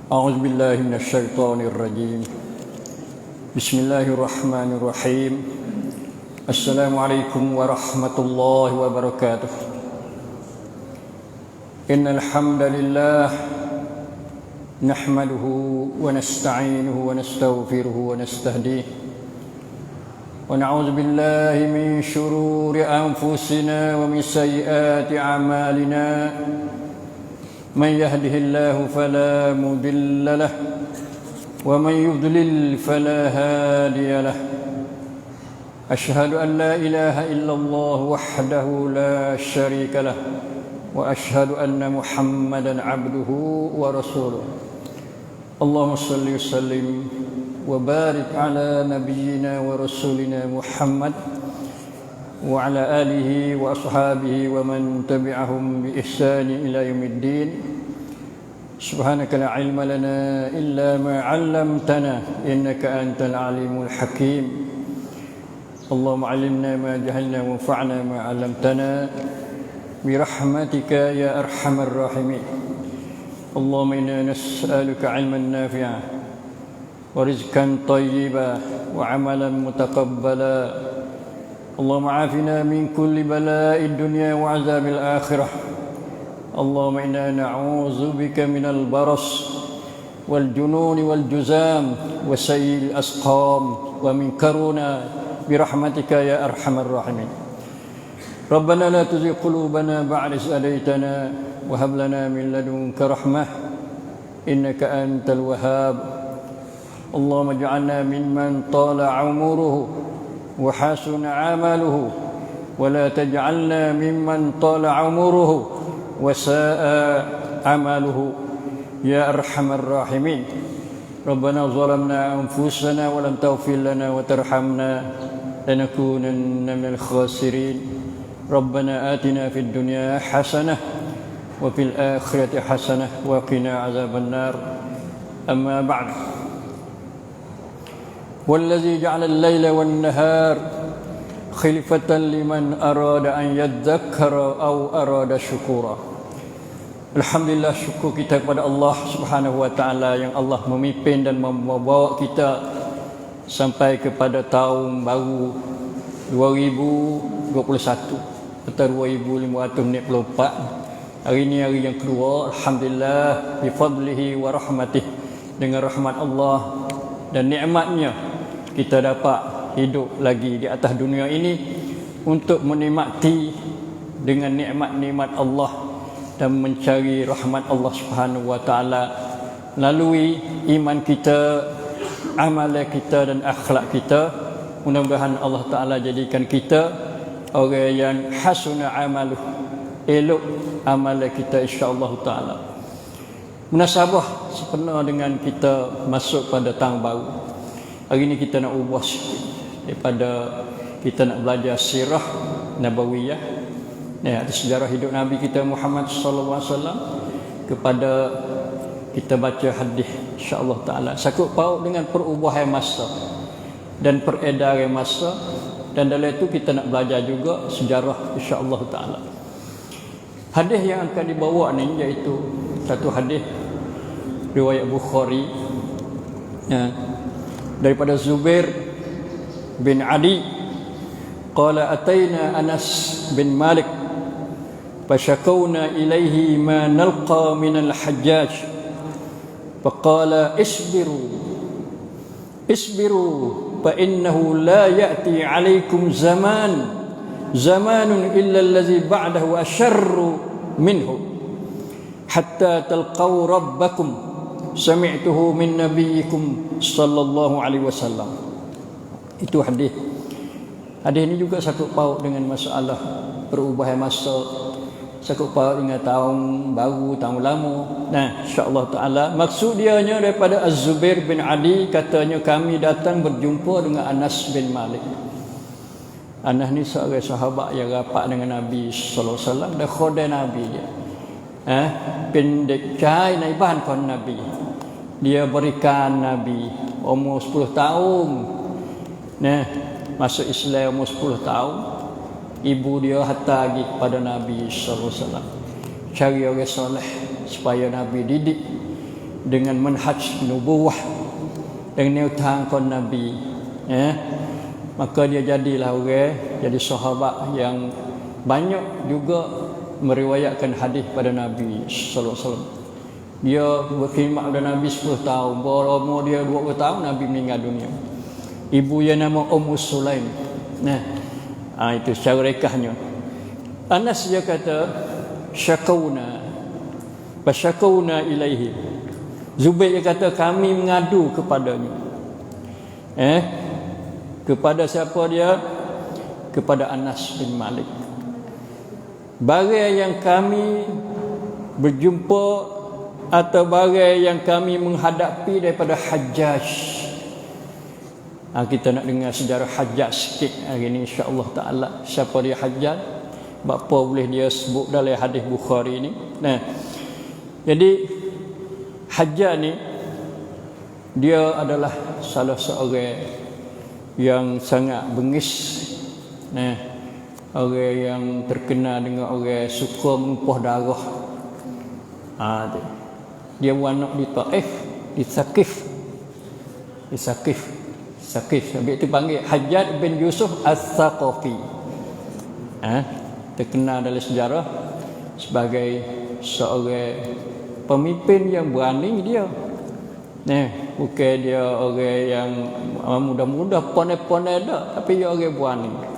أعوذ بالله من الشيطان الرجيم. بسم الله الرحمن الرحيم. السلام عليكم ورحمة الله وبركاته. إن الحمد لله نحمده ونستعينه ونستغفره ونستهديه ونعوذ بالله من شرور أنفسنا ومن سيئات أعمالنا. من يهده الله فلا مضل له ومن يضلل فلا هادي له. أشهد أن لا إله إلا الله وحده لا شريك له وأشهد أن محمدا عبده ورسوله. اللهم صل وسلم وبارك على نبينا ورسولنا محمد وعلى آله وأصحابه ومن تبعهم بإحسان إلى يوم الدين. سبحانك لا علم لنا إلا ما علمتنا إنك أنت العليم الحكيم. اللهم علمنا ما جهلنا وانفعنا ما علمتنا برحمتك يا أرحم الراحمين. اللهم إنا نسألك علما نافعا ورزقا طيبا وعملا متقبلا. اللهم عافنا من كل بلاء الدنيا وعذاب الآخرة. اللهم إنا نعوذ بك من البرص والجنون والجزام وسيء الأسقام ومن كرونا برحمتك يا أرحم الراحمين. ربنا لا تزغ قلوبنا بعد إذ هديتنا وهب لنا من لدنك رحمة إنك أنت الوهاب. اللهم اجعلنا ممن طال عمره وحسن عمله ولا تجعلنا ممن طال عمره وساء عمله يا أرحم الراحمين. ربنا ظلمنا أنفسنا ولم تغفر لنا وترحمنا لنكونن من الخاسرين. ربنا آتنا في الدنيا حسنة وفي الآخرة حسنة وقنا عذاب النار. أما بعد، والذي جعل الليل والنهار خلفة لمن أراد أن يذكر أو أراد شكورا. Alhamdulillah, syukur kita kepada Allah Subhanahu wa taala yang Allah memimpin dan membawa kita sampai kepada tahun baru 2021 atau 2544. Hari ini hari yang kedua, alhamdulillah, bi fadlihi wa rahmatih, dengan rahmat Allah dan nikmatnya kita dapat hidup lagi di atas dunia ini untuk menikmati dengan nikmat-nikmat Allah dan mencari rahmat Allah Subhanahu wa taala melalui iman kita, amalan kita dan akhlak kita. Mudah-mudahan Allah taala jadikan kita orang yang hasuna amaluh, elok amalan kita insya-Allah taala. Munasabah sempena dengan kita masuk pada tahun baru. Hari ini kita nak ubah sikit daripada kita nak belajar sirah nabawiyah, atas sejarah hidup Nabi kita Muhammad sallallahu alaihi wasallam, kepada kita baca hadis insya-Allah taala. Sakut paut dengan perubahan masa dan peredaran masa, dan dalam itu kita nak belajar juga sejarah insya-Allah taala. Hadis yang akan dibawa ni iaitu satu hadis riwayat Bukhari daripada Zubair bin Adi qala ataina Anas bin Malik fashakawna ilayhi ma nalqa min al-Hajjaj faqala isbiru fa innahu la ya'ti alaykum zamanun illa allazi ba'dahu asharru minhu hatta talqaw rabbakum sami'tuhu min nabiyyikum sallallahu alaihi wasallam. Itu hadis. Hadis ini juga sakut paut dengan masalah perubahan masa, sakut paut dengan tahun baru, tahun lama. Nah, insya-Allah taala maksud dianya daripada Az-Zubair bin Adi, katanya kami datang berjumpa dengan Anas bin Malik. Anas ni seorang sahabat yang rapat dengan Nabi sallallahu alaihi wasallam dan khodai Nabi dia. Pendek cai naiban kon Nabi. Dia berikan Nabi umur 10 tahun. Masuk Islam umur 10 tahun. Ibu dia hantar pergi kepada Nabi sallallahu alaihi wasallam. Cari orang soleh supaya Nabi didik. dengan manhaj nubuwah, dengan neutang Nabi, maka dia jadilah orang, jadi sahabat yang banyak juga meriwayatkan hadis pada Nabi sallallahu alaihi wasallam. Dia berkhidmat pada Nabi 10 tahun. Baru umur dia 20 tahun Nabi meninggal dunia. Ibu yang nama Ummu Sulaim. Itu secara rekahnya. Anas dia kata syakauna ilaihi. Zubair dia kata kami mengadu kepadanya. Kepada siapa dia? Kepada Anas bin Malik. Bagai yang kami berjumpa atau bagai yang kami menghadapi daripada Hajjaj. Kita nak dengar sejarah Hajjaj sikit hari ini insya-Allah taala. Siapa dia Hajjaj? Bapa boleh dia sebut dalam hadis Bukhari ni. Jadi Hajjaj ni dia adalah salah seorang yang sangat bengis. Orang yang terkenal dengan orang suka menumpah darah. Dia beranak di Taif, di Saqif. Habis itu panggil Hajjaj bin Yusuf As-Saqafi. Terkenal dalam sejarah sebagai seorang pemimpin yang berani dia. Bukan dia orang yang mudah-mudah pandai-pandai dah, tapi dia orang berani.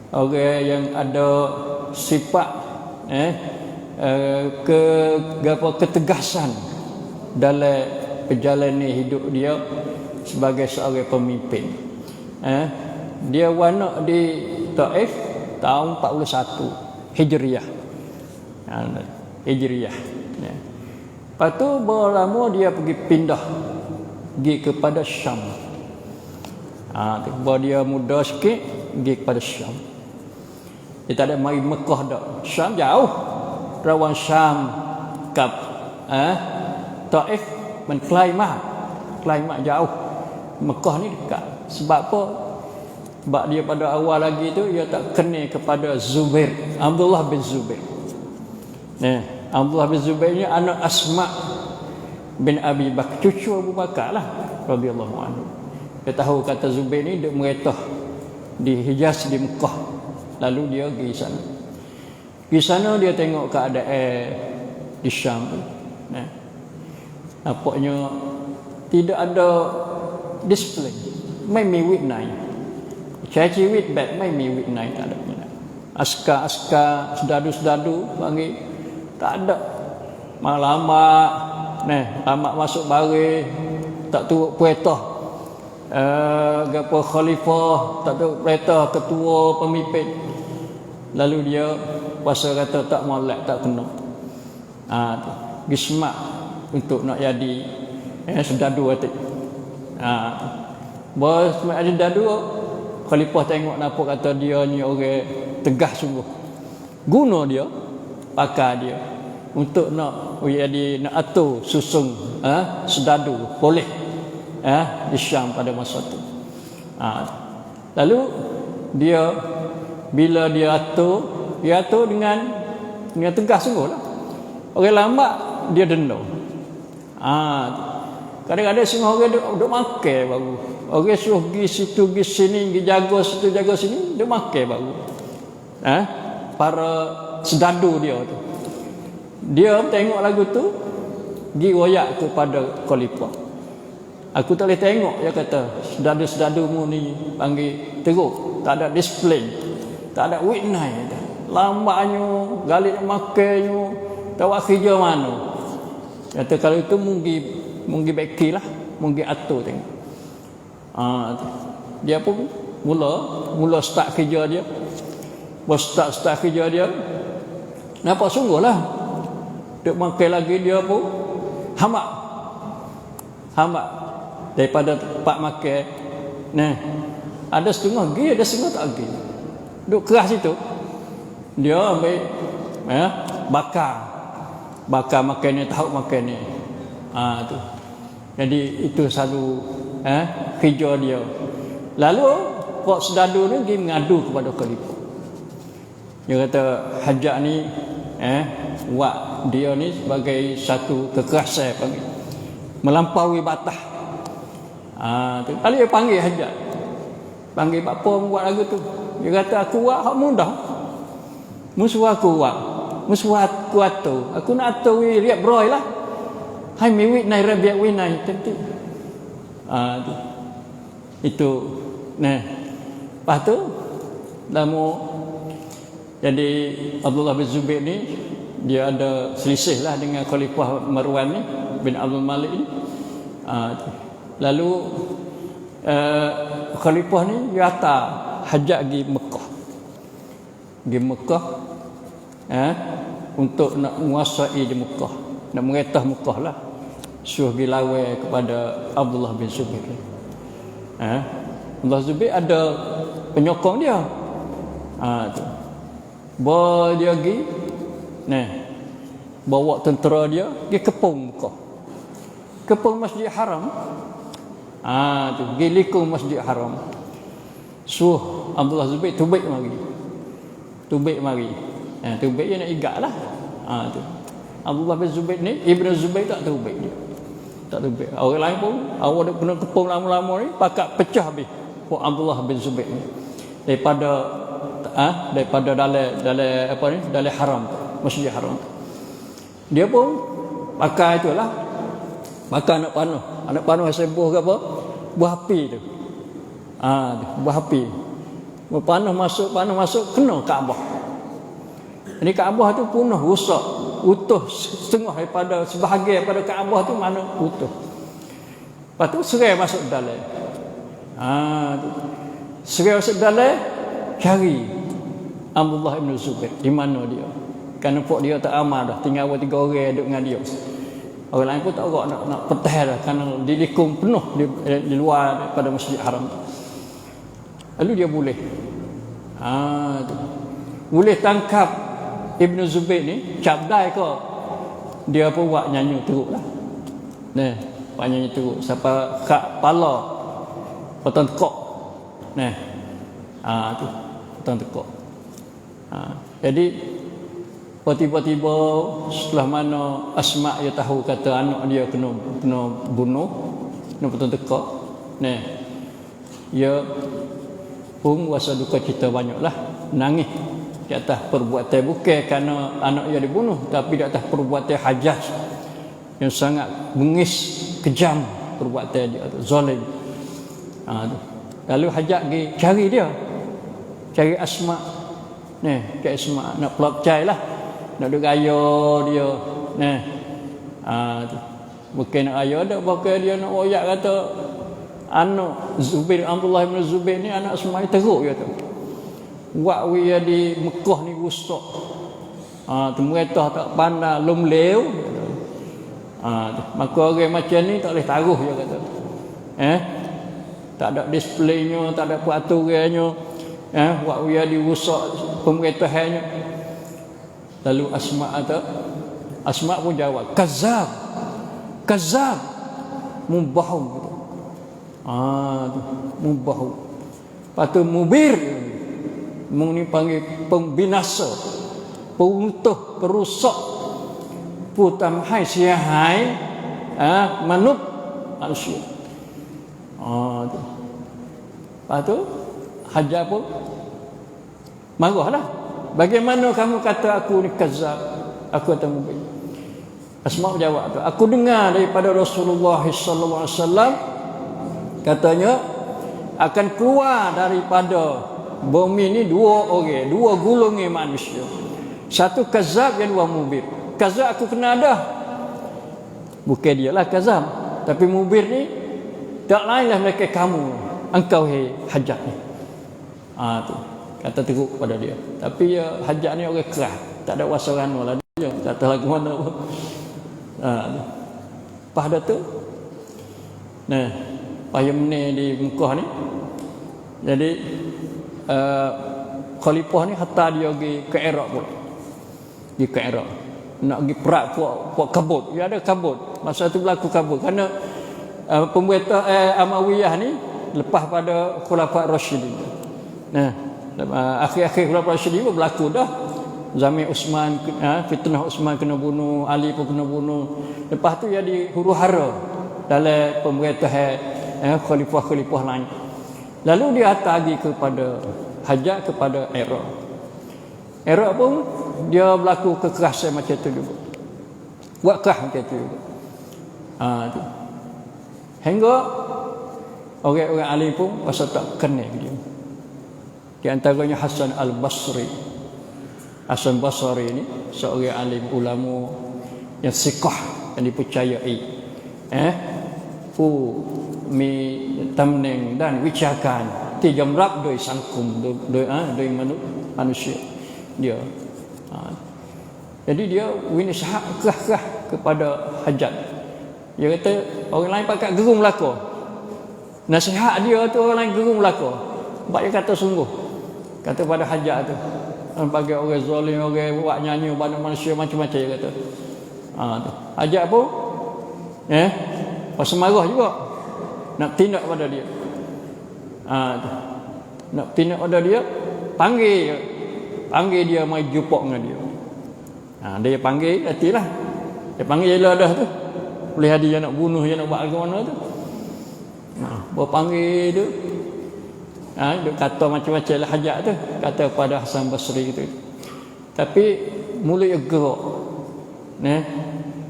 Orang yang ada sifat ketegasan dalam perjalanan hidup dia sebagai seorang pemimpin. Dia wanak di Taif tahun 41 Hijriah. Lepas tu berlama dia pindah kepada Syam. Baru dia muda sikit pergi kepada Syam. Dia tak ada mari Mekah dah. Syam jauh. Rawan Syam ke Taif Klimat jauh. Mekah ni dekat. Sebab apa? Sebab dia pada awal lagi tu dia tak kenal kepada Zubair, Abdullah bin Zubair. Abdullah bin Zubair ni anak Asma bin Abi Bakar, cucu Abu Bakar lah radhiyallahu anhu. Dia tahu kata Zubair ni dia meretah di Hijaz di Mekah. Lalu dia pergi sana. Di sana dia tengok keadaan di Syam tu. Nampaknya tidak ada display. Mai mi wit nai. Caci wit bat mai mi wit nai tak ada. Askar sedadu panggil tak ada. Lama masuk baris tak turut perintah. Khalifah tak turut perintah ketua pemimpin. Lalu dia puasa kata tak molek tak kena. Gismak untuk nak jadi sedadu hati. Bos ada dadu khalifah tengok nampak kata dia ni orang tegas sungguh. Guna dia pakai dia untuk nak jadi nak atur susun sedadu boleh di Syam pada masa tu. Lalu dia bila dia atur dengan tegas sungguhlah. Orang lambat dia denda. Kadang-kadang semua orang duk makan baru. Orang suruh pergi situ, pergi sini, pergi jaga situ, jaga sini, dia makan baru. Para sedadu dia tu. Dia tengok lagu tu, pergi royak kepada khalifah. Aku tak boleh tengok, dia kata, sedadu-sedadumu ni panggil teruk. Tak ada display, tak ada witness. Lambatnya, galik makannya, tahu kerja mana. Kata kalau itu mungkin beki lah, mungkin atur tengok. Dia pun mula start kerja dia. Start kerja dia. Nampak sungguh lah. Duk makan lagi dia pun hamak daripada tempat makan. Ada setengah pergi, ada setengah tak pergi. Duk keras itu. Dia ambil bakar makan ni, tahu makan ni. Tu. Jadi itu selalu kerja dia. Lalu Pak Sedadu ni pergi mengadu kepada khalifah. Dia kata Hajjaj ni buat dia ni sebagai satu kekerasan panggil. melampaui batas. Tu kali dia panggil hajat. Panggil apa buat lagu tu. Dia kata aku buat hak mudah. Musuh aku buat. Musuh aku atur. Aku nak atur lihat broy lah. Hai miwit nai rabiak winai tentu. Tu. Itu nah. Lepas tu jadi Abdullah bin Zubair ni dia ada selisih lah dengan Khalifah Marwan ni bin Abdul Malik ni. Lalu Khalifah ni dia hantar hajat pergi Mekah. Pergi Mekah untuk nak menguasai di Mekah, nak meretah Mekah lah. Suruh pergi lawai kepada Abdullah bin Zubair. Abdullah Zubair ada penyokong dia. Tu. Dia pergi bawa tentera dia pergi kepung Mekah. Kepung Masjid Haram. Tu pergi likung Masjid Haram. Suruh Abdullah Zubair tubik mari. Tubik mari. Tubik dia nak igat lah. Tu. Abdullah bin Zubair ni, Ibn Zubair tak tubik dia. Tak tubik. Orang lain pun awak dah kena kepung lama-lama ni pakat pecah habis. Pok Abdullah bin Zubair ni. Daripada dalam haram, Masjid Haram. Dia pun pakai itulah. Pakai anak panah hasil buah ke apa? Buah api tu. Buah api. Panah masuk kena Kaabah. Ini Kaabah tu punah rosak, utuh setengah daripada sebahagian daripada Kaabah tu mana utuh. Lepas tu serai masuk dalam. Serai masuk dalam cari Abdullah bin Zubair di mana dia. Kerana pok dia tak aman dah, tinggal 3 orang duduk dengan dia. Orang lain pun tak agak nak petah dah kerana dilikung penuh di luar daripada Masjid Haram. Lalu dia boleh boleh tangkap Ibn Zubair ni, cabdai ke dia pun buat nyanyi teruk lah. Buat nyanyi teruk sampai kat pala potong tekok. Tu potong tekok. Jadi tiba-tiba setelah mana Asma dia tahu kata anak dia kena bunuh, kena potong tekok. Dia pun rasa duka cita banyaklah, nangis di atas perbuatan, bukan kerana anak dia dibunuh, tapi di atas perbuatan Hajjaj yang sangat bengis, kejam perbuatan dia, zalim. Lalu Hajjaj pergi cari dia, cari Asma. Cari Asma nak pelak lah, nak duk gaya dia. Bukan nak gaya dak, pakai dia nak royak kata anak Zubair, Abdullah bin Zubair ni anak Asma teruk dia tu. Buat dia di Mekah ni rusak. Temerintah tak pandai, lum lew. Maka orang macam ni tak boleh taruh dia kata. Tak ada displaynya, tak ada peraturannya. Buat dia dirusak pemerintahannya. Lalu Asma pun jawab, kazab, mubahum. Mubahum. Lepas tu mubir, ni panggil pembinasa, perutuh, perusak, putamhai siahai manut manusia. Lepas tu Hajar pun marahlah. Bagaimana kamu kata aku ni kazab? Aku kata mubin. Asma jawab tu, aku dengar daripada Rasulullah sallallahu alaihi wasallam katanya akan keluar daripada bumi ni 2 orang, 2 golongan manusia. Satu kazab, yang 2 mubir. Kazab aku kenal dah. Bukan dia lah kazab, tapi mubir ni tak lainlah mereka kamu, engkau Hajjaj ni. Tu kata teruk pada dia. Tapi Hajjaj ni orang keras, tak ada wasarano lah dia, tak tahu lagu mana pun. Pada tu payamne di Mekah ni. Jadi Khalifah ni hantar dia pergi ke Iraq pula. Pergi ke Iraq nak pergi perak puak kabut. Dia ada kabut. Masa tu berlaku kabut kerana pemerintah Amawiyah ni lepas pada Khulafa Rasyidin. Akhir-akhir Khulafa Rasyidin pun berlaku dah. Zaman Uthman, fitnah Uthman kena bunuh, Ali pun kena bunuh. Lepas tu dia di huru-hara dalam pemerintahan khalifah-khalifah lain. Lalu dia hantar lagi kepada Hajjaj kepada Iraq. Iraq pun dia berlaku kekerasan macam tu juga. Buat keras macam tu juga. Tu. Hingga orang-orang alim pun pasal tak kenal dia. Di antaranya Hasan al-Basri. Hasan Basri ni seorang alim ulama yang siqah, yang dipercayai. Mi tamneng dan wicakan ti jamrap doi sangkum doi manusia dia. Jadi dia nasihat kerah-kerah kepada Hajjaj. Dia kata orang lain pakat gerung belaka. Nasihat dia tu orang lain gerung belaka. Sebab dia kata sungguh. Kata pada Hajjaj tu, bagi orang zalim, orang buat nyanyi pada manusia macam-macam dia kata. Tu. Hajjaj pun pasal marah juga. Nak tindak pada dia. Tu. Nak tindak pada dia, panggil dia mai jumpa dengan dia. Dia panggil, hatilah. Dia panggil dia dah tu. Boleh dia nak bunuh, dia nak buat ke mana tu. Berpanggil dia. Dia kata macam-macam lah Hajjaj tu. Kata pada Hasan Basri tu. Tapi mulut dia gerak.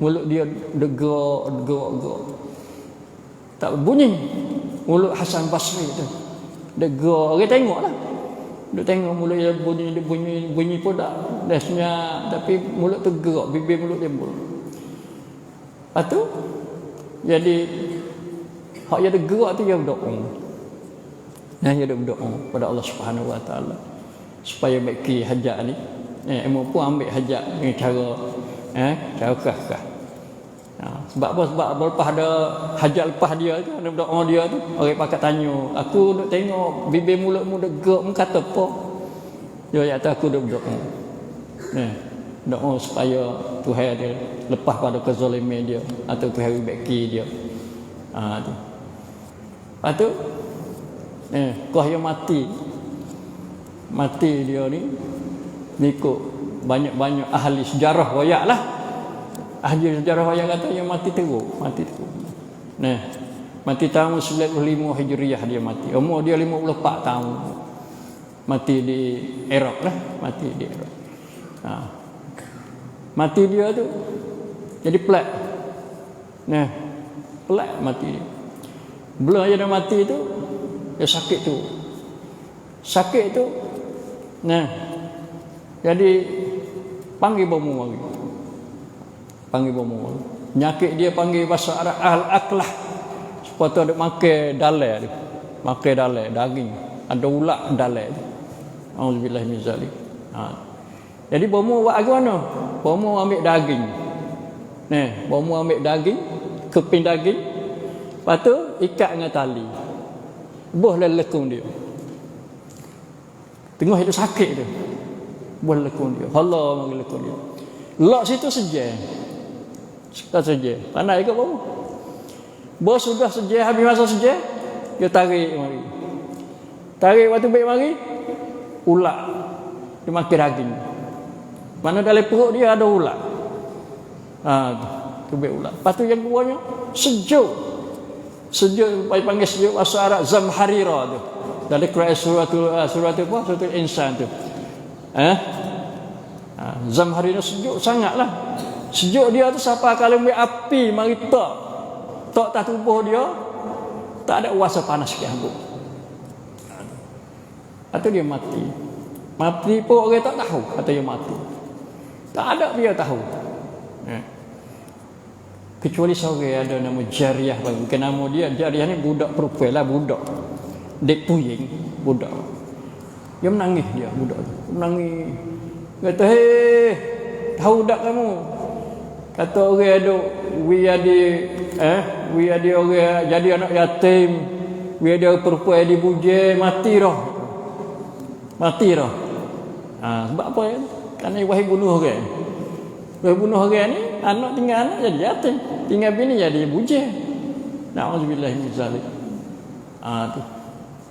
Mulut dia gerak. Tak bunyi. Mulut Hasan Basri tu. Dia gerak. Orang tengok lah. Dia tengok mulut dia bunyi pun tak. Dah senyap. Tapi mulut tu gerak. Bibir mulut dia bul. Lepas tu. Jadi. Hak dia gerak tu dia berdoa. Dia berdoa pada Allah Subhanahu Wa Taala. Supaya baiki Hajjaj ni. Emang pun ambil Hajjaj dengan cara. Cara kerah-kerah. Sebab apa? Sebab lepas ada Hajjaj lepas dia tu, ada doa dia tu, orang pakat tanya, aku duk tengok bibir mulutmu duk gerak, mu kata apa? Dia kata aku duk berdoa. Doa supaya Tuhan dia lepas pada kezaliman dia atau Tuhan baki dia. Tu. Lepas tu kau yang mati dia ni ikut banyak-banyak ahli sejarah wayak lah. Ahli sejarah wayak kata yang mati teruk. Mati tahun 95 Hijriah dia mati. Umur dia 54 tahun. Mati di Iraq lah. Mati dia tu jadi pelat. Pelat mati dia. Belum dia dah mati tu, dia sakit tu. Jadi panggil bomu lagi. Penyakit dia panggil bahasa Arab al-aqlah. Supaya dia makan dalai dia. Makan dalai, daging. Ada ulat dalai tu. Auzubillah min zalik. Jadi bomu buat mana? Bomu ambil daging. Bomu ambil daging, keping daging. Lepas tu ikat dengan tali. Boleh lekung dia. Tengah hidup sakit dia. Boleh lekung dia. Allah bagi lekung dia. Lok situ sejam. Tak sejam. Pandai ke bomu? Bos sudah sejam, habis masa sejam, dia tarik mari. Tarik waktu baik mari, ulat. Dia makan daging. Mana dalam perut dia ada ulat. Tu baik ulat. Lepas tu yang keduanya sejuk. Panggil sejuk bahasa Arab zamharira tu. Dari Quran surat apa? Surat Insan tu. Zamharira sejuk sangatlah. Sejuk dia tu siapa kalau ambil api mari tok tak tubuh dia tak ada kuasa panas ke habuk. Atau dia mati. Mati pun orang tak tahu kata dia mati. Tak ada dia tahu. Kecuali seorang ada nama Jariyah bagi. Bukan nama dia. Jariyah ni budak perempuan lah. Budak. Dek puying. Budak. Dia menangis dia. Budak tu. Menangis. Kata, hei. Tahu tak kamu? Kata orang ada. We ada orang jadi anak yatim. We ada perempuan dibuji. Mati dah. Sebab apa ya? Kerana wahai bunuh orang. Wahai bunuh orang ni. Anak tinggal anak jadi yatim. Tinggal bini jadi bujang. Na'udzubillah min zalik.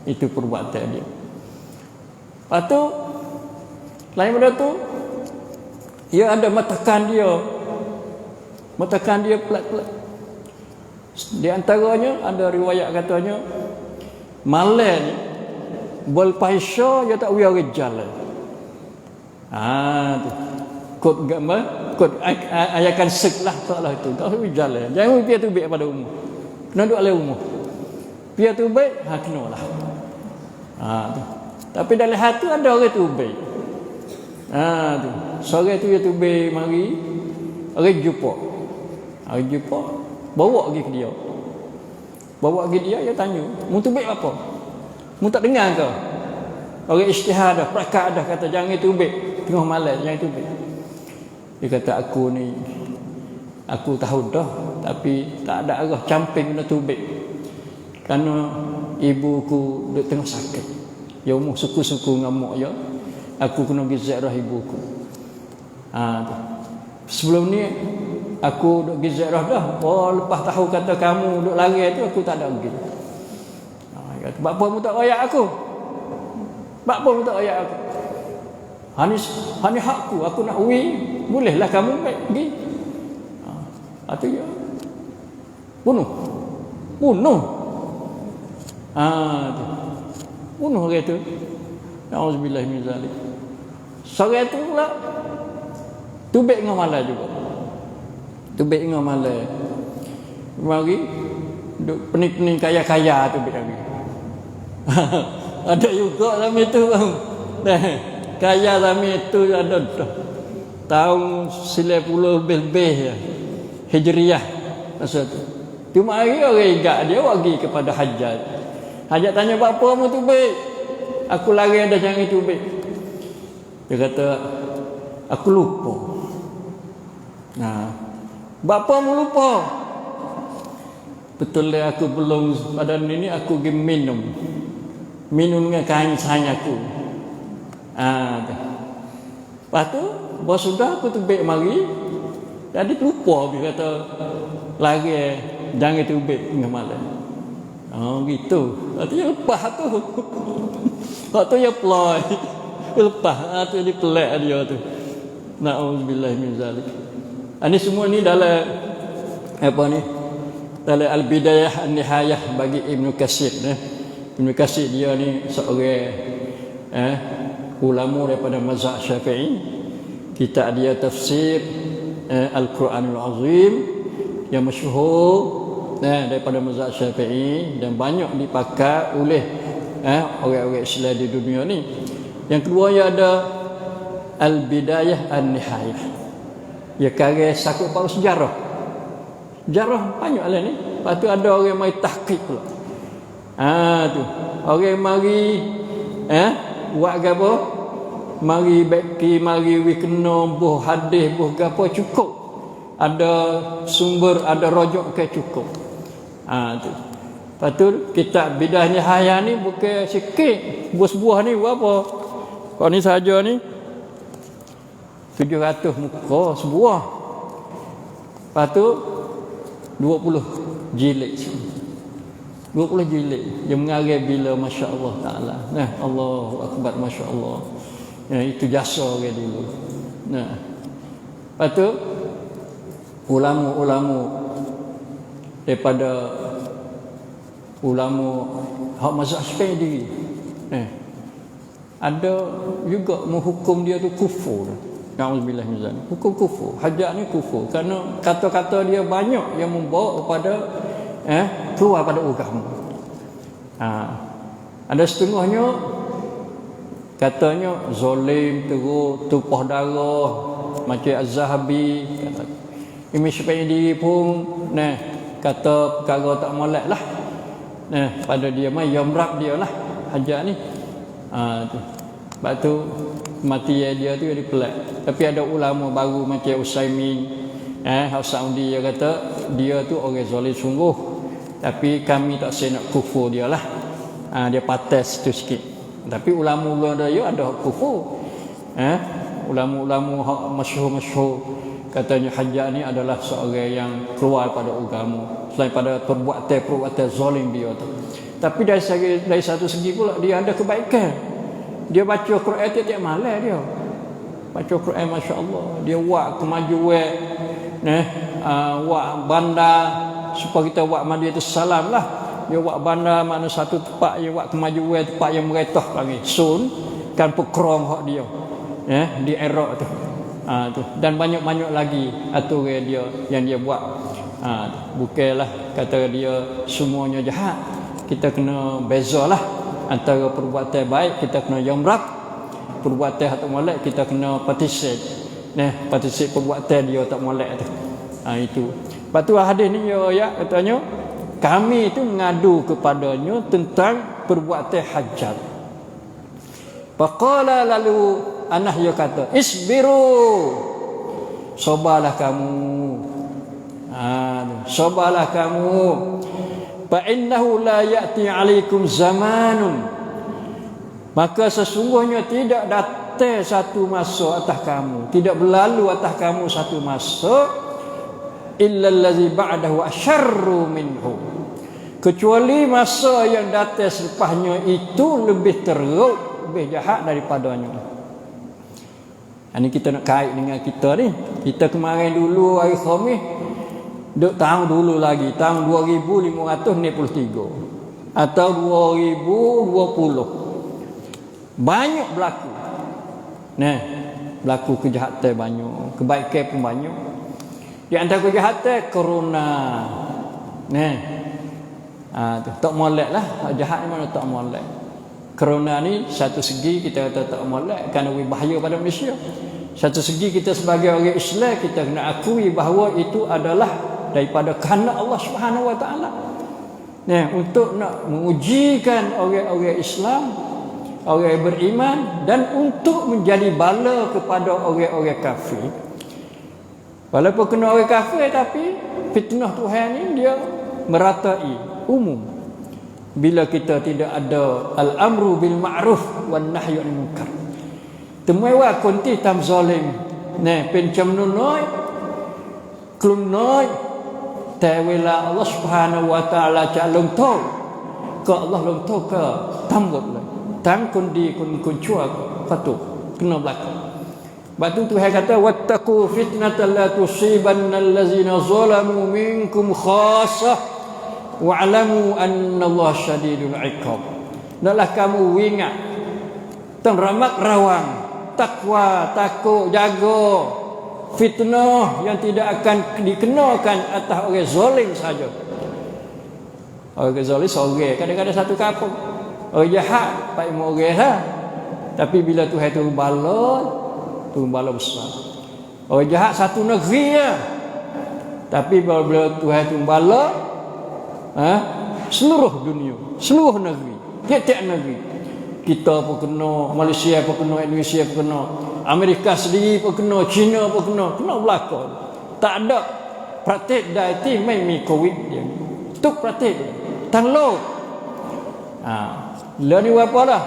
Itu perbuatan dia. Lepas tu lain benda tu dia ada matakan dia pelat-pelat. Di antaranya ada riwayat katanya malam ni berpahisya dia tak wia rejal. Tu. Kod gambar, kod ayakan seklah taklah itu. Tak wia rejal. Jangan biar tu baik pada umur. Kena duduk oleh umur. Biar tu baik, kenalah. Tu. Tapi dalam hati ada orang tu baik. Tu. Sore tu dia tu baik mari. Orang jumpa. Bawa pergi ke dia. Bawa pergi dia tanya, "Mu tu baik apa? Mu tak dengar ke?" Orang ijtihad dah, prakak dah kata jangan tu baik. Tengah malam jangan tu baik. Dia kata aku tahu dah, tapi tak ada arah camping benda tu baik. Kerana ibuku duk tengah sakit. Ya umur suku-suku ngamuk ya. Aku kena pergi ziarah ibuku. Sebelum ni aku duk pergi ziarah dah. Lepas tahu kata kamu duk lari tu aku tak ada pergi. Kata, "Bapa mu tak royak aku. Bapa mu tak royak aku. Hani hakku, aku nak pergi. Bolehlah kamu pergi." Tu ya. Bunuh. Bunuh orang tu. Auzubillah min zalik. Sore tu pula tubik dengan malam juga. Tubik dengan malam. Mari duk pening-pening kaya-kaya tubik lagi. Ada juga zaman itu. Kaya zaman itu ada dah. Tahun 90 lebih ya. Hijriah masa tu. Cuma hari orang ingat dia pergi kepada Hajjaj. Hajjaj tanya, "Bapa mu tubik?" "Aku lari ada jangan tubik." Dia kata, "Aku lupa." "Bapa mu lupa?" "Betul lah aku belum pada ini aku pergi minum dengan kain sayang aku." Lepas tu bos sudah aku tubik mari. Jadi lupa dia kata lari jangan tubik dengan malam. Gitu. Artinya lepas tu. Waktu dia ploy. Lepas tu dia pelak dia tu. Na'udzubillah min zalik. Ini semua ni dalam dalam Al-Bidayah An-Nihayah bagi Ibnu Katsir. Ibnu Katsir dia ni seorang ulama daripada mazhab Syafi'i. Kitab dia tafsir Al-Quranul Azim yang masyhur daripada mazhab Syafi'i dan banyak dipakai oleh orang-orang Islam di dunia ni. Yang kedua ada Al-Bidayah An-Nihayah. Ya karya sakut pada sejarah. Sejarah banyak lah ni. Lepas tu ada orang mari tahqiq pula. Tu. Orang mari buat gapo? Mari beki, mari kena buh hadis, buh gapo cukup. Ada sumber, ada rujuk ke cukup. Tu. Lepas tu kitab Bidayah Nihayah ni bukan sikit. Buah-buah ni berapa? Kalau ni saja ni 700 muka sebuah. Lepas tu 20 jilid. 20 jilid. Dia mengarang bila masya-Allah taala. Allahu akbar masya-Allah. Itu jasa orang dulu. Lepas tu ulama-ulama daripada ulama hak mazhab Syafi'i ada juga menghukum dia tu kufur. Na'udzubillah min zalik. Hukum kufur. Hajjaj ni kufur kerana kata-kata dia banyak yang membawa kepada keluar pada agama. Ada setengahnya katanya zalim, teruk, tumpah darah macam Az-Zahabi. Imam Syafi'i pun kata perkara tak molek lah. Pada dia mai yamrab dia lah Hajjaj ni. Tu. Sebab tu mati dia tu dia pelak. Tapi ada ulama baru macam Utsaimin, Saudi dia kata dia tu orang zalim sungguh. Tapi kami tak nak kufur dia lah. Dia patas tu sikit. Tapi ulama-ulama dia ada kufur. Ulama-ulama hak masyhur-masyhur katanya Hajjaj ni adalah seorang yang keluar pada agama selain pada perbuatan zalim dia tu. Tapi dari satu segi pula dia ada kebaikan. Dia baca Quran tiap-tiap malam dia. Baca Quran masya-Allah. Dia buat kemajuan wak bandar supaya kita buat Madinatus Salam lah. Dia buat bandar mana satu tempat, dia buat kemajuan tempat yang meretah lagi. Sun kan pekrong hak dia. Di Iraq tu. Tu. Dan banyak-banyak lagi aturan dia yang dia buat. Bukanlah kata dia semuanya jahat. Kita kena bezalah antara perbuatan baik kita kena yamrak, perbuatan hak tak molek kita kena participate. Participate perbuatan dia tak molek tu. Itu. Lepas tu hadis ni ya katanya kami itu mengadu kepadanya tentang perbuatan hajat. Faqala lalu Anas dia kata, "Isbiru." Sabarlah kamu. Sabarlah kamu. Fa innahu la ya'ti 'alaikum zamanun. Maka sesungguhnya tidak datang satu masa atas kamu, tidak berlalu atas kamu satu masa illa allazi ba'dahu asyarru minhu. Kecuali masa yang datang selepasnya itu lebih teruk, lebih jahat daripadanya. Ini kita nak kait dengan kita ni. Kita kemarin dulu hari Khamis duk tahun dulu lagi, tahun 2563 atau 2020. Banyak berlaku. Berlaku kejahatan banyak, kebaikan pun banyak. Di antara kejahatan corona. Tak molek lah. Jahat ni mana tak molek. Corona ni satu segi kita kata tak molek kerana bahaya pada Malaysia. Satu segi kita sebagai orang Islam kita kena akui bahawa itu adalah daripada kehendak Allah Subhanahu Wa Taala. Untuk nak mengujikan orang-orang Islam, orang beriman dan untuk menjadi bala kepada orang-orang kafir. Walaupun kena orang kafir tapi fitnah Tuhan ni dia meratai umum. Bila kita tidak ada al-amru bil ma'ruf wan nahyu 'anil munkar. Temewa konti tam zalim. Pencam nunoi klum noi tawila Allah Subhanahu Wa Taala cha long to. Ke Allah long to ke tambut lah. Tang kundi kun chua patu kena berlaku. Batu Tuhan kata wattaqu fitnatan la tusibanna allazina zalamu minkum khassah wa'lamu annallaha syadidul 'iqab. Naklah kamu ingat tentang ramak rawang, takwa, takut, jaga fitnah yang tidak akan dikenakan atas orang zalim saja. Orang zalim seorang, kadang-kadang satu kampung. Orang jahat pak mau orang lah. Tapi bila Tuhan turun bala besar. Orang jahat satu negeri lah. Tapi bila Tuhan turun bala seluruh dunia, seluruh negeri, tiap-tiap negeri. Kita pun kena, Malaysia pun kena, Indonesia pun kena, Amerika sendiri pun kena, China pun kena berlaku. Tak ada praktik dah itu main COVID dia. Tu praktik tanglo. Lah ni berapa dah?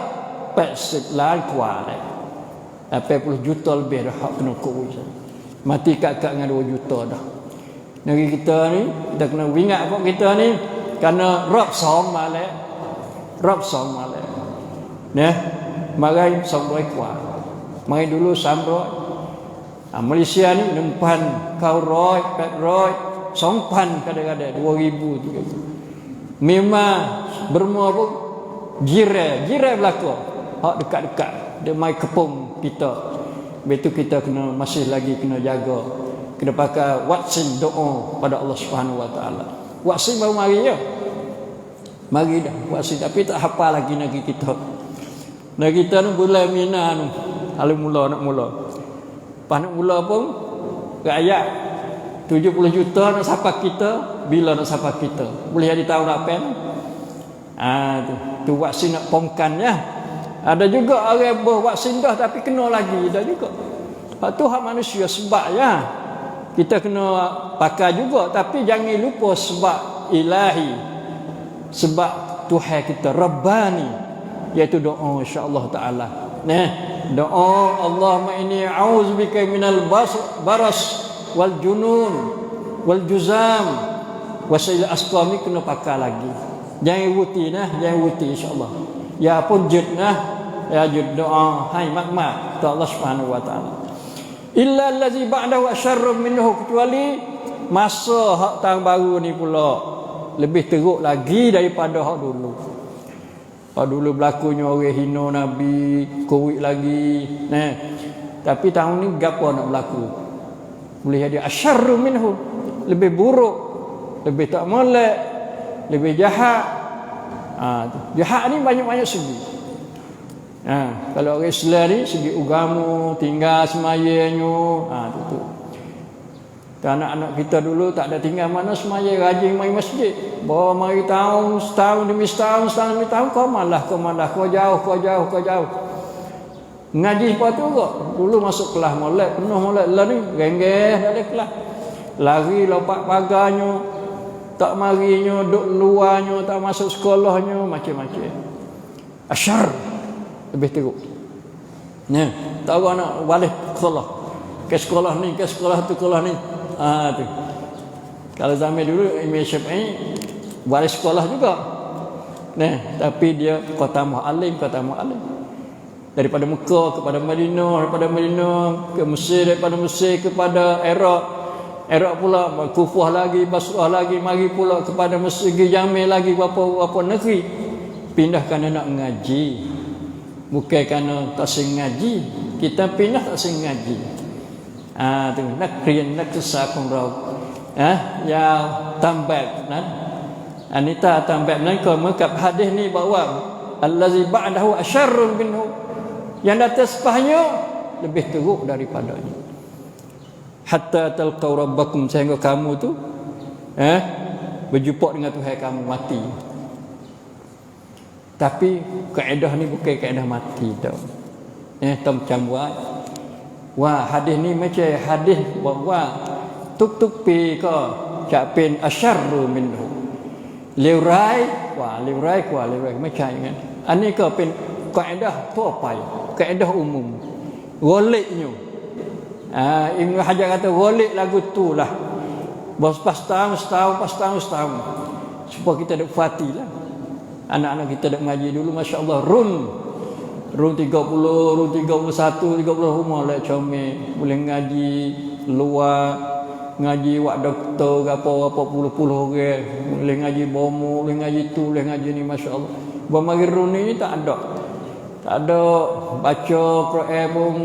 80 lan kuat. 80 juta lebih dah hak kena COVID. Mati kat-kat dengan 2 juta dah. Negeri kita ni kita kena ingat apa kita ni kerana Rob som malek. Mari sampai kuat. Mari dulu sampai. Malaysia ni 6,000, kau roy, 800, 2,000 kadang-kadang 2,000 tu. Memang Burma pun jiran berlaku. Hak dekat-dekat dia mai kepung kita. Betul kita kena masih lagi kena jaga. Kena pakai vaksin doa pada Allah Subhanahu Wa Taala. Vaksin baru mari je. Mari dah vaksin tapi tak hafal lagi negeri kita. Negeri kita ni bulan Mina ni. Nak mula. Pas nak mula pun rakyat 70 juta nak sapa kita, bila nak sapa kita. Boleh jadi tahun depan. Tu vaksin nak pomkan ya. Ada juga orang bervaksin dah tapi kena lagi dah juga. Hak tu hak manusia sebab ya. Kita kena pakai juga tapi jangan lupa sebab ilahi. Sebab Tuhan kita Rabbani iaitu doa insya-Allah taala. Doa Allahumma inni a'udzubika minal baras wal junun wal juzam wasil asqami kena pakai lagi. Jangan wuti insya-Allah. Ya pun judnah ya jud doa hai makmat ke Allah Subhanahu wa taala. Illa allazi ba'dahu asyarrun minhu kecuali masa hak tahun baru ni pula lebih teruk lagi daripada hak dulu. Hak dulu berlakunya orang hina Nabi, Covid lagi. Tapi tahun ni gapo nak berlaku? Boleh jadi asyarru minhu, lebih buruk, lebih tak molek, lebih jahat. Jahat ni banyak-banyak segi. Kalau orang Islam ni segi agama, tinggal semayanya, tu. Anak-anak kita dulu tak ada tinggal mana semaya, rajin main masjid. Bawa mari tahun, setahun demi setahun, kau malah, kau jauh. Ngaji apa tu kok? Dulu masuk kelas molek, penuh molek. Lah ni genggeh dari kelas. Lari lompat pagarnya, tak marinya, duk luarnya, tak masuk sekolahnya, macam-macam. Asyar lebih teruk. Tak orang nak balik sekolah. Ke sekolah ni, ke sekolah tu, sekolah ni. Tu. Kalau zaman dulu Imam Syafi'i balik sekolah juga. Tapi dia kota mu'alim. Daripada Mekah kepada Madinah, daripada Madinah ke Mesir, daripada Mesir kepada Iraq pula, Kufah lagi, Basrah lagi, mari pula kepada Mesir, Jamil lagi, berapa negeri. Pindah kerana nak ngaji. Bukan kerana tak sengaji. Kita pindah tak sengaji. Tu nak รียนนักศึกษาของเราอย่าทำแบบนั้นอันนี้ถ้าทำแบบนั้นก็เหมือนกับหะดีษนี้บอกว่าallazi ba'dahu asyarrun minhu, yang atas pahanya lebih teruk daripadanya. Hatta talqaw rabbakum, sehingga kamu tu berjumpa dengan Tuhan kamu mati. Tapi kaedah ni bukan kaedah mati tau. Macam wah hadis ni macam hadis bahawa tuk-tuk pi koจะเป็น asyarru minhu, เลวร้ายกว่าไม่ใช่อย่างนั้นอันนี้ก็เป็นkaedahทั่วไปkaedah umum goliknya. Ibnu Hajar kata golik lagu tu lah pas tahun supaya kita dak fatilah. Anak-anak kita dak ngaji dulu masya-Allah run 30, run 31, 30 rumah lah comel. Boleh ngaji luar, ngaji wak doktor apa puluh-puluh orang. Boleh ngaji bomo, boleh ngaji tu, boleh ngaji ni masya-Allah. Mari run ni tak ada. Tak ada baca Quran pun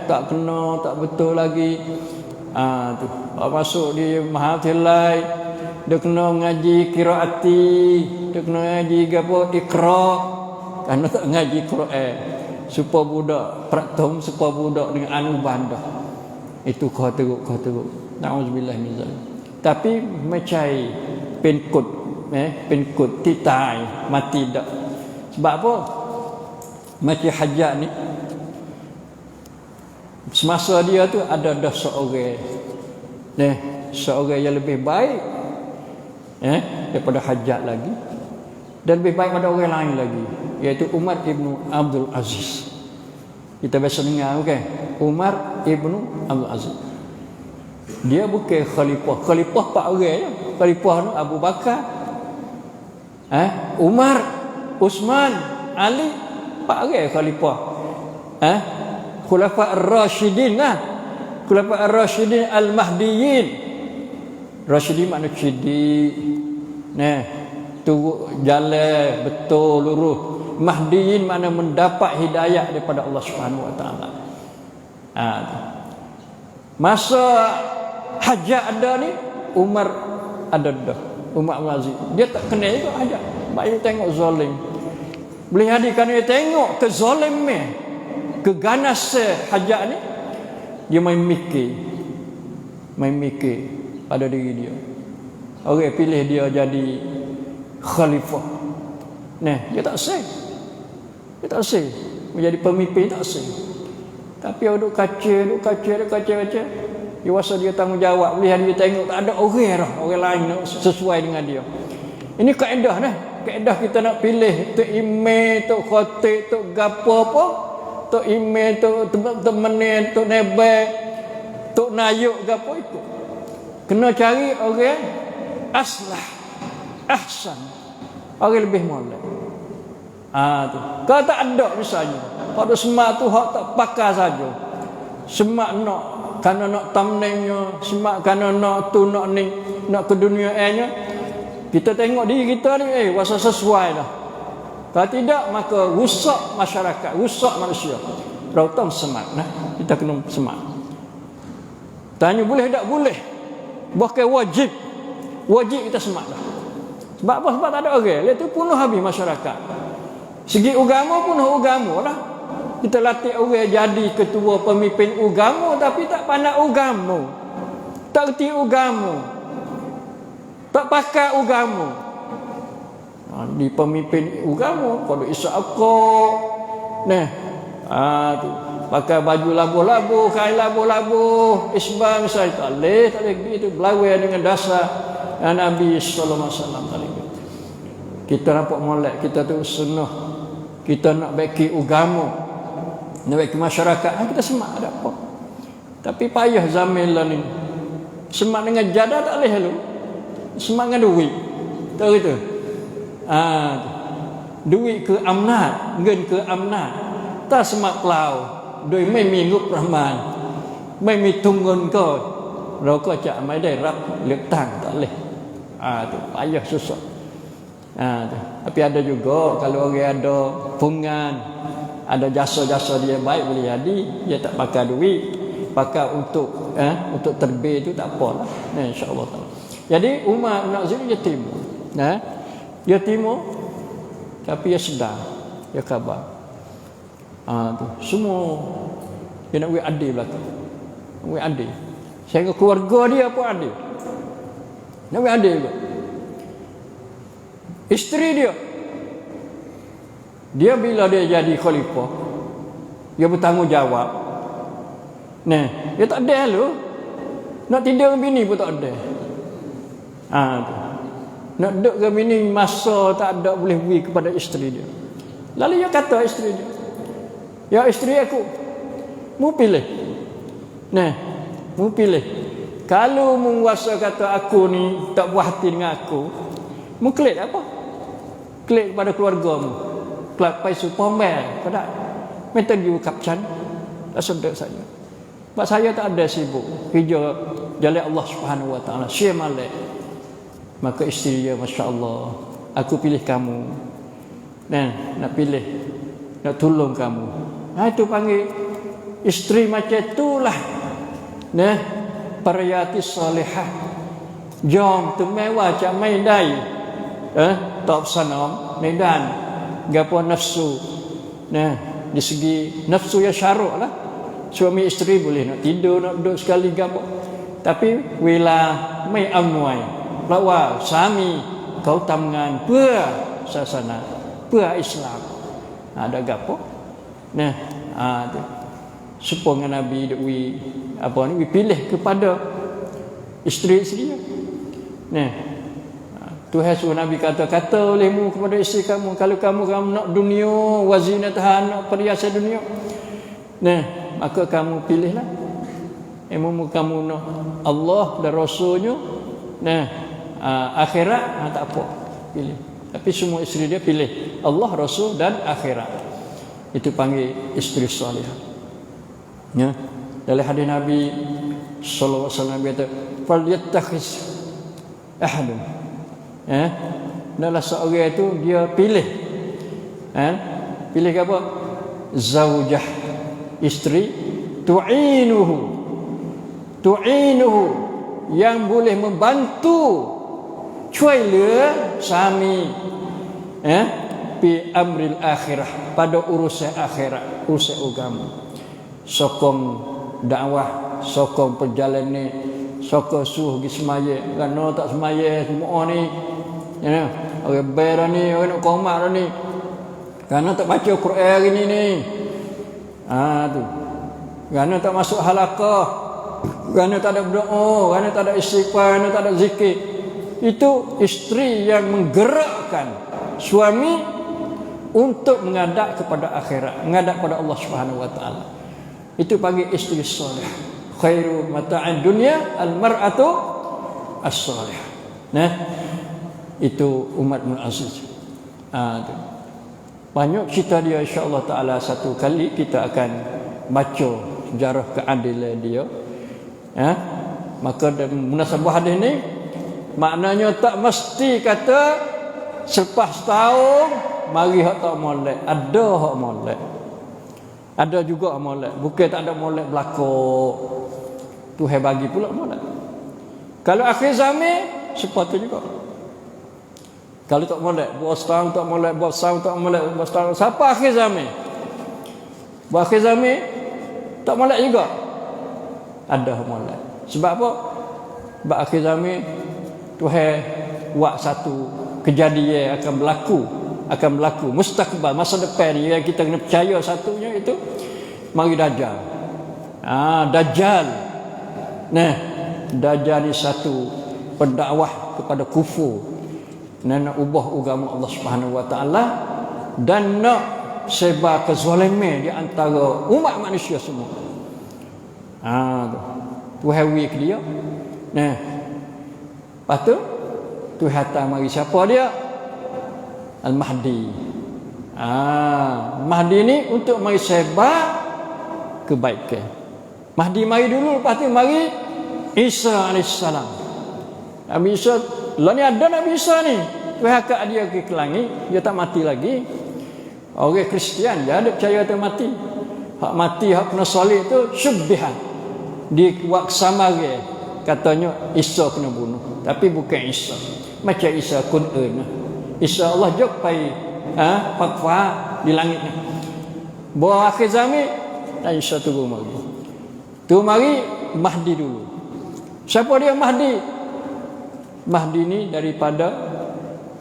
tak kena, tak betul lagi. Tu. Masuk di Mahathilai, dia kena ngaji qiraati, dia kena ngaji apa Iqra. Karena tak ngaji Quran supaya budak praktom, supaya budak dengan anu bandah. Itu kau teruk. Nauzubillah min zalik. Tapi macam penkut titai mati dak. Sebab apa? Mati hajat ni semasa dia tu ada dah seorang yang lebih baik daripada hajat lagi, dan lebih baik pada orang lain lagi, iaitu Umar ibnu Abdul Aziz. Kita biasa dengar Umar ibnu Abdul Aziz. Dia bukan khalifah 4 orang je. Khalifah tu Abu Bakar, Umar, Uthman, Ali, 4 orang khalifah. Khulafa ar-Rasyidin Khulafa ar-Rasyidin al-Mahdiyyin. Rasyidin makna cerdik. Turut jalan betul lurus. Mahdiyin makna mendapat hidayah daripada Allah Subhanahu Wa Taala. Masa hajat ada ni, Umar ada dah. Umar Abdul Aziz. Dia tak kena juga hajat. Baik tengok zalim. Boleh hadir kerana dia tengok kezalim ni, keganas hajat ni, dia main mikir pada diri dia. Orang pilih dia jadi khalifah. Dia tak sah. Menjadi pemimpin tak sah. Tapi dia duk kaca. Dia rasa dia tanggungjawab. Boleh dia tengok tak ada orang lain sesuai dengan dia. Ini kaedah kaedah kita nak pilih tok imam, tok khatib, tok gapo apa, tok imam, tok menin, tok nebak, tok nayuk gapo itu. Kena cari orang aslah, ahsan, orang lebih molek. Tu. Kalau tak ada misalnya, pada semak tu hak tak pakar saja. Semak nak kerana nak thumbnailnya, semak kerana nak tu, nak ni, nak keduniaannya. Kita tengok diri kita ni, rasa sesuai dah. Kalau tidak, maka rusak masyarakat, rusak manusia. Rautang semak, nah. Kita kena semak. Tanya boleh tak? Boleh. Bahkan wajib. Wajib kita semak dah. Sebab apa? Sebab tak ada orang. Dia tu penuh habis masyarakat. Segi agama penuh agama lah. Kita latih orang jadi ketua pemimpin agama tapi tak pandai agama. Tak reti agama. Tak pakai agama. Di pemimpin agama pada Isyaqa. Nah, tu pakai baju labuh-labuh, kain labuh-labuh, isbah misalnya tak boleh itu berlawan dengan dasar Nabi sallallahu alaihi wasallam tadi. Kita nampak molek kita tu sunnah. Kita nak baiki agama, nak baiki masyarakat, kita semak ada apa. Tapi payah zaman lah ni. Semak dengan jadah tak boleh lu. Semak dengan duit. Tahu itu? Duit ke amnat, ngen ke amnat. Tak semak pelau. Doi ไม่มีงบประมาณไม่มีทุนเงินก็เราก็จะไม่ได้รับเลือกตั้งtak boleh. Tu payah susah. Tapi ada juga kalau orang ada pungan, ada jasa-jasa dia baik boleh jadi dia tak pakai duit, pakai untuk terbih tu tak apalah. Insya-Allah taala. Jadi Umar bin Aziz yatim. Yatim tapi dia sedar, dia khabar. Tu semua dia nak buat adil belakang. Buat adil. Sehingga keluarga dia pun adil. Nak buat adil juga. Isteri dia bila dia jadi khalifah, dia bertanggungjawab. Nah, dia tak ada lu. Nak tidur dengan bini pun tak ada. Tu. Nak duduk dengan bini masa tak ada boleh beri kepada isteri dia. Lalu dia kata isteri dia, ya isteri aku, mu pilih. Nah, mu pilih. Kalau mu rasa kata aku ni tak puas hati dengan aku, mu klik apa? Klik kepada keluargamu. Klik pai Superman, pada minta dia kapcan. Tak sedek saja. Sebab saya tak ada sibuk kerja jalan Allah Subhanahu wa taala. Syekh Malik. Maka isteri dia, masya-Allah, aku pilih kamu. Nak pilih, nak tolong kamu. Itu panggil isteri macam itulah. Pariyati salihah. Jom tu mewah cak main dai. Tak sanam medan gapo nafsu. Di segi nafsu ya syaruk lah. Suami isteri boleh nak tidur, nak duduk sekali gapo. Tapi wila mai amwai. Lawa suami kau tamngan เพื่อ sasana, เพื่อ Islam. Ada gapo? Tu. Supaya Nabi wi pilih kepada isteri-isteri dia. Tuhan suruh Nabi kata olehmu kepada isteri kamu, kalau kamu nak dunia, wazinatahan, nak perhiasan dunia. Maka kamu pilihlah. Kamu nak Allah dan Rasulnya. Akhirat tak apa, pilih. Tapi semua isteri dia pilih Allah, Rasul dan akhirat. Itu panggil isteri salihah. Dalam hadis Nabi sallallahu alaihi wasallam kata, "Falyattakhis ahadun." Adalah seorang itu dia pilih. Pilih apa? Zaujah, isteri tu'inuhu yang boleh membantu cuai le suami pi amril akhirah, pada urusan akhirat, urusan agama. Sokong dakwah, sokong perjalanan, sokong suruh pergi semaya. Kerana tak semaya semua ni, orang bayar ni, orang nak komat ni, kerana tak baca Quran hari ni. Tu. Kerana tak masuk halaqah, kerana tak ada berdoa, kerana tak ada istighfar, kerana tak ada zikir. Itu isteri yang menggerakkan suami untuk menghadap kepada akhirat, menghadap kepada Allah Subhanahu wa taala. Itu panggil isteri soleh. Khairu mata'id dunya al-mar'atu as-salihah. Itu Umar bin Aziz. Banyak cerita dia, insya-Allah taala satu kali kita akan baca sejarah keadilan dia. Ya, maka munasabah hadis ni maknanya tak mesti kata selepas tahun mari hak tak molek. Ada hak molek. Ada juga molek. Bukan tak ada molek berlaku. Tuhan bagi pula molek. Kalau akhir zaman sepatutnya juga. Kalau tak molek, buat setahun tak molek, buat setahun tak molek, buat setahun. Siapa akhir zaman? Buat akhir zaman tak molek juga. Ada hak molek. Sebab apa? Sebab akhir zaman Tuhan buat satu kejadian akan berlaku mustakbal, masa depan yang kita kena percaya. Satunya itu mari Dajjal. Dajjal. Nah, Dajjal ni satu pendakwah kepada kufur, nak ubah agama Allah Subhanahu Wa Taala dan nak sebar kezaliman di antara umat manusia semua. Tuhan wik dia. Nah, lepas tu Tuhan hantar mari siapa dia? Al-Mahdi. Mahdi ni untuk mari sebar kebaikan. Mahdi mari dulu, lepas tu mari Isa alaihissalam. Nabi Isa, lah ni ada Nabi Isa ni. Tuhan angkat dia ke langit, dia tak mati lagi. Orang Kristian dia ada percaya dia mati. Hak mati, hak kena salib tu syubbihan. Di waktu samare katanya Isa kena bunuh, tapi bukan Isa. Macam Isa Qur'an. Isa Allah jok pai fakfa di langit ni. Bawa akhir zaman dan Isa turun mari. Tu mari Mahdi dulu. Siapa dia Mahdi? Mahdi ni daripada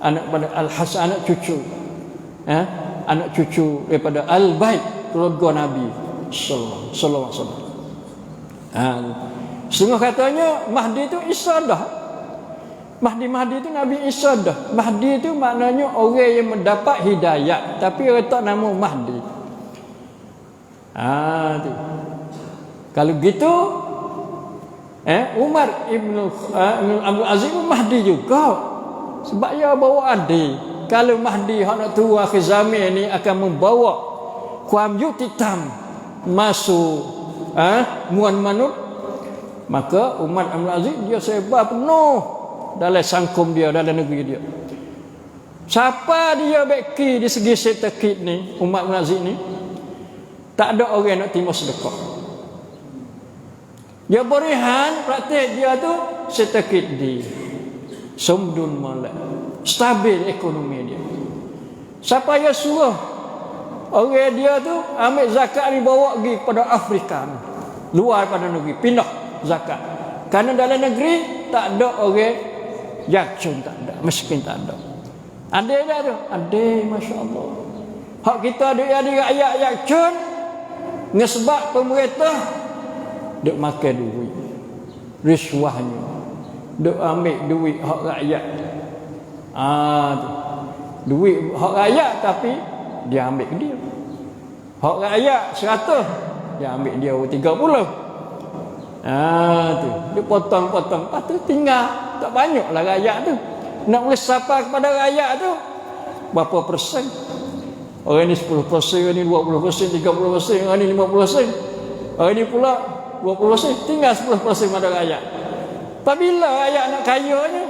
anak pada Al-Hasan, anak cucu. Anak cucu daripada Al-Bait, keluarga Nabi sallallahu alaihi wasallam. Setengah katanya Mahdi itu Isa dah. Mahdi itu Nabi Isa dah. Mahdi itu maknanya orang yang mendapat hidayah, tapi orang tak nama Mahdi. Tu. Kalau gitu Umar Ibn Abdul Aziz pun Mahdi juga. Sebab dia bawa adik. Kalau Mahdi hak nak turun akhir zaman ni akan membawa kuam hitam masuk muan manut, maka Umar Abdul Aziz dia sebar penuh dalam sangkum dia, dalam negeri dia. Siapa dia beki di segi setekit ni, Umar Abdul Aziz ni, tak ada orang nak terima sedekah. Dia berihan, praktik dia tu setekit di sumdun malak, stabil ekonomi dia. Siapa yang suruh orang dia tu ambil zakat ni bawa pergi kepada Afrika, luar pada negeri, pindah zakat. Kerana dalam negeri tak ada orang yakcun, tak ada, miskin tak ada. Ada tak tu? Ada, masya-Allah. Hak kita ada rakyat yakcun, sebab pemerintah duk makan duit, riswahnya, duk ambil duit hak rakyat. Duit hak rakyat tapi dia ambil dia. Hak rakyat 100, dia ambil dia 30. Tu dia potong-potong, lepas tu tinggal tak banyaklah rakyat tu. Nak meresapa kepada rakyat tu berapa persen? Orang ni 10%, orang ni 20%, 30%, orang ni 50%. Orang ni pula 20%, tinggal 10% pada rakyat. Apabila rakyat nak kayanya,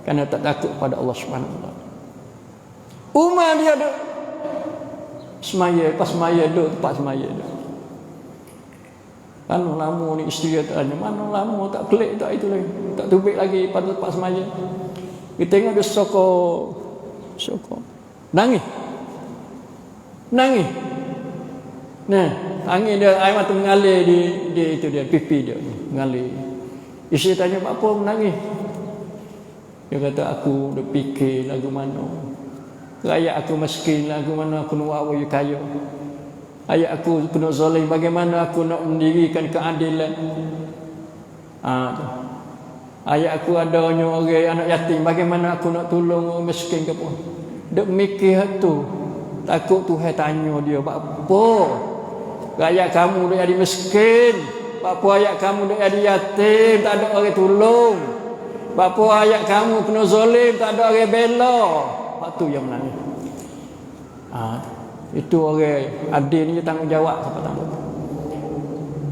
kerana tak takut pada Allah Subhanahu Wa Taala. Umar dia ada semaya, pas semaya duduk tempat semaya tu. Kan lama ni isteri dia tanya, mana lama tak klik tak itu lagi, tak tubik lagi pada tempat semaya. Kita tengok dia sokong. Nangis. Nah, angin dia, air mata mengalir di itu dia, pipi dia mengalir. Isteri tanya, apa menangis? Dia kata, aku dah fikir lagu mana. Rakyat aku miskin, lagu mana aku nak buat awak kaya. Ayat aku kena zalim, bagaimana aku nak mendirikan keadilan. Ayat aku adanya orang anak yatim, bagaimana aku nak tolong orang miskin ke apa. Dia mikir tu. Takut Tuhan tanya dia, apa rakyat kamu dah jadi miskin, apa ayat kamu dah jadi yatim, tak ada orang tolong, apa ayat kamu kena zalim, tak ada orang bela. Waktu yang menangis. Itu orang adil ni tanggungjawab siapa tanggung.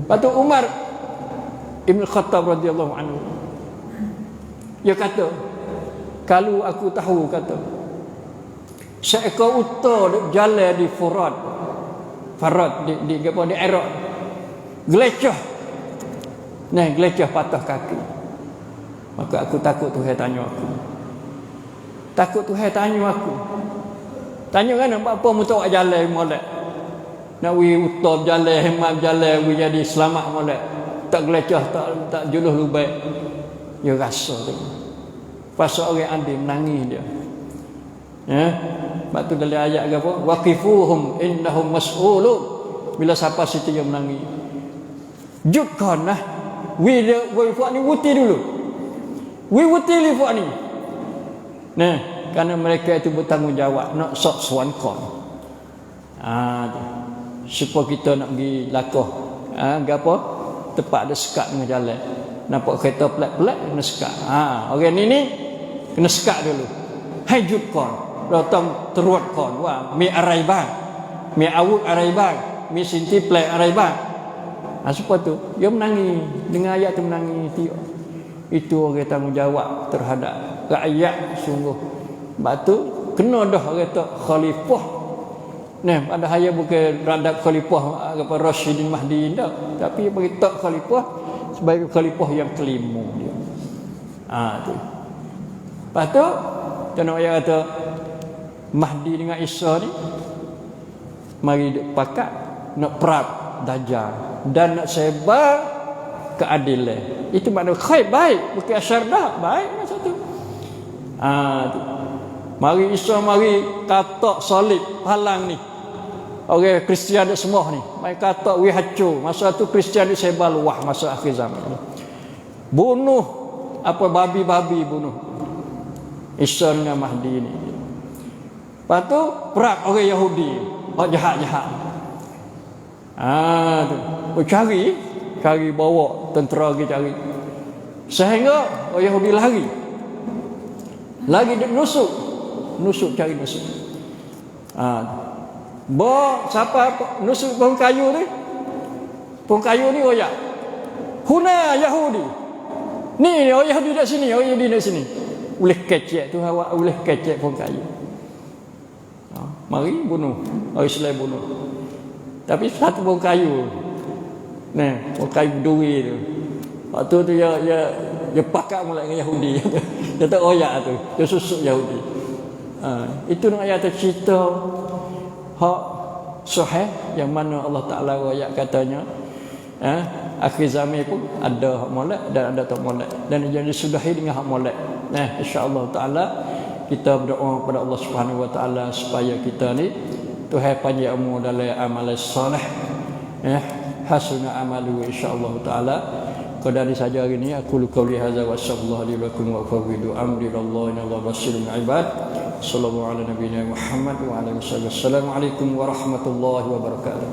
Lepas tu Umar Ibn Khattab radhiyallahu anhu. Dia kata, kalau aku tahu, kata, seekor unta jalan di Farad di Iraq, gelecah. Nah, gelecah patah kaki. Maka aku takut Tuhan tanya aku. Takut Tuhan tanya aku. Tanya kan apa mu tahu jalan molek. Nak wi utab jalan, hemat jalan, wi jadi selamat molek. Tak gelecah, tak juluh lubai. Dia rasa tu. Pasal orang andi menangis dia. Ya. Sebab tu dalam ayat ke apa? Waqifuhum innahum mas'ulun. Bila siapa situ yang menangis. Jutkan lah. Wi fuak ni wuti dulu. Wi wuti li fuak ni. Nah, kerana mereka itu bertanggungjawab nak sok suankon. Supaya kita nak pergi lakoh. Gapo? Tempat ada sekat dengan jalan. Nampak kereta pelat-pelat kena sekat. Orang ni kena sekat dulu. Hai jutkan. Datang teruatkan. Wah, mi araiban. Mi awuk araiban. Mi sinti pelat araiban. Supaya tu dia menangis. Dengan ayat tu menangis. Itu orang tanggungjawab terhadap rakyat sungguh. Sebab tu kena dah kata khalifah. Nah, ada haya bukan radap khalifah apa Rasyidin Mahdi dah, tapi bagi tak khalifah sebagai khalifah yang kelima dia. Tu. Lepas tu jangan ayat kata Mahdi dengan Isa ni mari pakat nak perang Dajjal dan nak sebar keadilan. Itu makna khair baik, bukan asyar dah baik macam tu. Tu. Mari Isa mari katak salib halang ni. Orang Kristian dia semua ni. Mai katak wi hancur. Masa tu Kristian dia sebar luah masa akhir zaman. Bunuh apa babi-babi bunuh. Isa dengan Mahdi ni. Lepas tu perang orang Yahudi. Orang jahat-jahat. Tu. Cari bawa tentera pergi cari. Sehingga orang Yahudi lari. Lagi nusuk cari nusuk. Siapa nusuk pohon kayu ni? Pohon kayu ni oyak. Huna Yahudi. Ni orang Yahudi dekat sini, orang Yahudi dekat sini. Boleh kecek tu awak boleh kecek pohon kayu. Mari bunuh. Orang Islam bunuh. Tapi satu pohon kayu. Nah, pohon kayu duri tu. Waktu tu dia pakat mula dengan Yahudi. Dia tak oyak tu. Dia susuk Yahudi. Itu nak ayat cerita hak sahih yang mana Allah Taala ayat katanya akhir zaman pun ada hak molek dan ada tak molek dan jadi disudahi dengan hak molek. Insya-Allah Taala kita berdoa kepada Allah Subhanahu Wa Taala supaya kita ni Tuhan panjang umur dalam amal soleh. Hasuna amalu insya-Allah Taala. Qadari saja hari ini aku qauli hadza wa sallallahu alaihi wa fawwidu amri lillahi inna Allaha basirun ibad. Sallallahu ala nabiyina Muhammad wa ala alihi wasallam. Assalamualaikum warahmatullahi wabarakatuh.